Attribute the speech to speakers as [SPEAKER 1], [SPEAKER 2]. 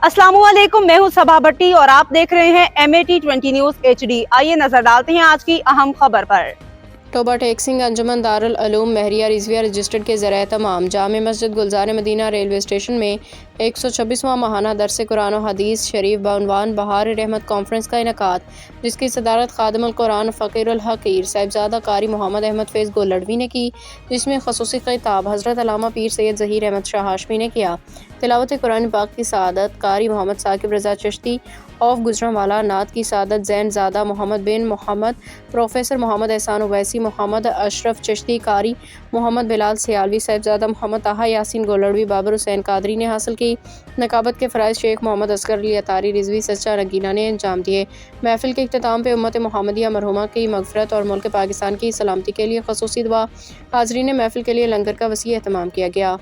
[SPEAKER 1] अस्सलामु अलैकुम, मैं हूं सबा भट्टी और आप देख रहे हैं MAT20 न्यूज़ HD। आइए नजर डालते हैं आज की अहम खबर पर।
[SPEAKER 2] टोबा टेक्सिंग अंजुमन दारुल उलूम महरिया रिजविया रजिस्टर्ड के ज़रिए तमाम जामे मस्जिद गुलजार मदीना रेलवे स्टेशन में 126वां माहाना दरस कुरान और हदीस शरीफ बउनवान बहार रहमत कॉन्फ्रेंस का इनकाद, जिसकी सदारत खादिमुल कुरान फ़कीरुल हकीर साहिबजादा कारी मोहम्मद अहमद फैज़ गोलड़वी ने की, जिसमें ख़ुसूसी खिताब हज़रत अल्लामा पीर सैयद ज़हीर अहमद शाह हाशमी ने किया। तिलावत कुरान पाक की सआदत कारी मोहम्मद साकिब रज़ा चिश्ती ऑफ गुजरांवाला, नात की सआदत ज़ैन ज़ादा मोहम्मद बिन मोहम्मद, प्रोफेसर मोहम्मद एहसान उवैसी, मोहम्मद अशरफ चिश्ती कारी, मोहम्मद बिलाल सियालवी, साहिबजादा मोहम्मद ताहा यासीन गोलड़वी, बाबर हुसैन कादरी ने हासिल की। नकाबत के फ़राइज़ शेख मोहम्मद असगर अली अतारी रिजवी सच्चा रंगीना ने अंजाम दिए। महफिल के इख्तिताम पे उम्मत मोहम्मदिया मरहुमा की मग़फ़िरत और मुल्क पाकिस्तान की सलामती के लिए ख़ुसूसी दुआ। हाज़रीन महफिल के लिए लंगर का वसी एहतमाम किया गया।